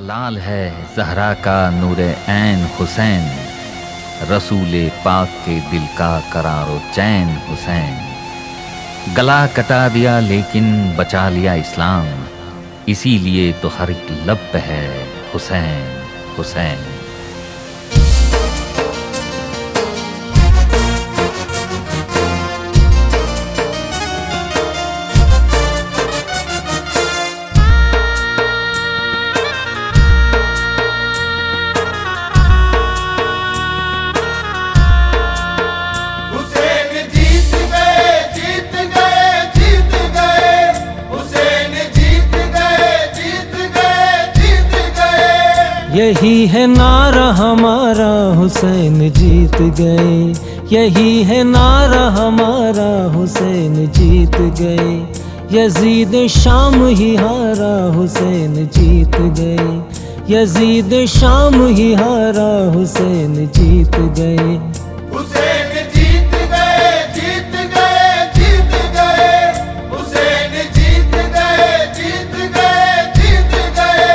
लाल है ज़हरा का नूरे ऐन हुसैन, रसूले पाक के दिल का करारो चैन हुसैन। गला कटा दिया लेकिन बचा लिया इस्लाम, इसीलिए तो हर एक लब पे है हुसैन हुसैन। यही है नारा हमारा हुसैन जीत गए, यही है नारा हमारा हुसैन जीत गए। यजीद शाम ही हारा हुसैन जीत गए, यजीद शाम ही हारा हुसैन जीत गए। हुसैन जीत गए, जीत गए, जीत गए। हुसैन जीत गए, जीत गए, जीत गए।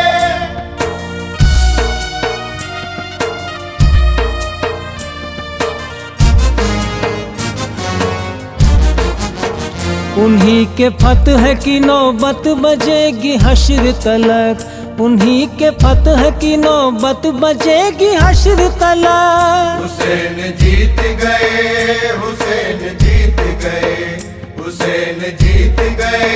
उन्हीं के फतह की नौबत बजेगी हश्र तलक, उन्हीं के फतह की नौबत बजेगी हश्र तलक। हुसैन जीत गए, हुसैन जीत गए। हुसैन जीत गए,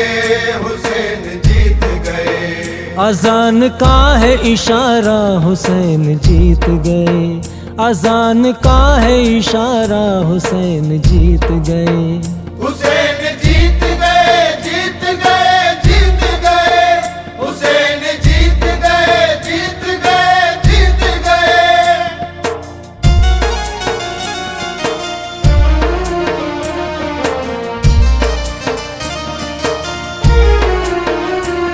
हुसैन जीत गए। अजान का है इशारा हुसैन जीत गए, अजान का है इशारा हुसैन जीत गए। हुसैन जीत गए, जीत गए, जीत गए। हुसैन जीत गए, जीत गए, जीत गए।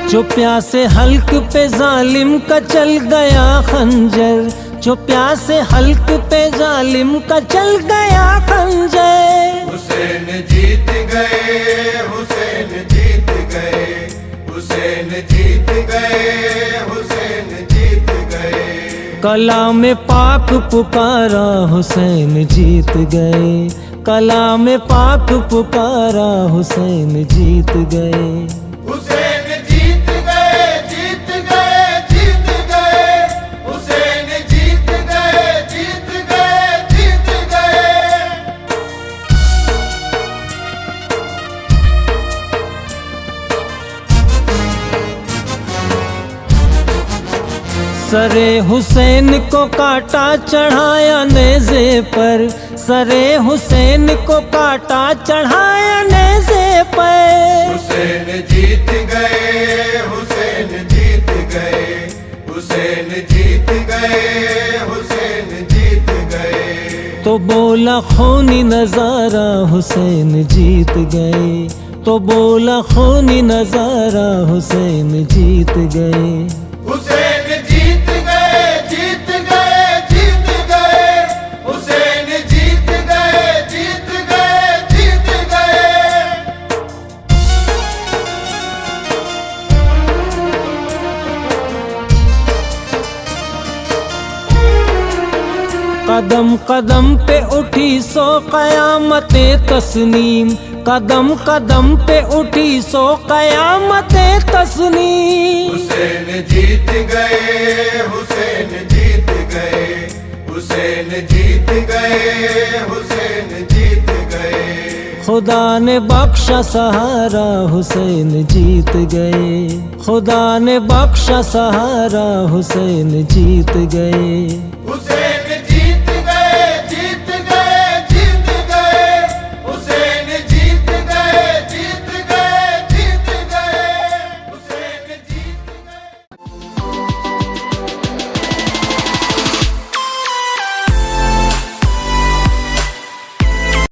जो प्यासे हल्क पे जालिम का चल गया खंजर, जो प्यासे हल्क पे जालिम का चल गया खंजर। हुसैन जीत गए, हुसैन जीत गए। हुसैन जीत गए, हुसैन जीत गए। कलाम पाक पुकारा हुसैन जीत गए, कलाम पाक पुकारा हुसैन जीत गए। हुसैन जीत गए, जीत गए, जीत गए। हुसैन जीत गए, जीत गए, जीत गए। सरे हुसैन को काटा चढ़ाया नेज़े पर, सरे हुसैन को काटा चढ़ाया नेज़े पर। हुसैन जीत गए, हुसैन जीत गए। हुसैन जीत गए, हुसैन जीत गए। तो बोला खूनी नजारा हुसैन जीत गए, तो बोला खूनी नजारा हुसैन जीत गए। हुसैन जीत गए, जीत गए, जीत गए। हुसैन जीत गए, जीत गए, जीत गए। कदम कदम पे उठी सो कयामते तस्नीम, कदम कदम पे उठी सो कयामते तस्नीम। हुसैन जीत गए, हुसैन जीत गए। हुसैन जीत गए, हुसैन जीत गए। खुदा ने बख्शा सहारा हुसैन जीत गए, खुदा ने बख्शा सहारा हुसैन जीत गए। हुसैन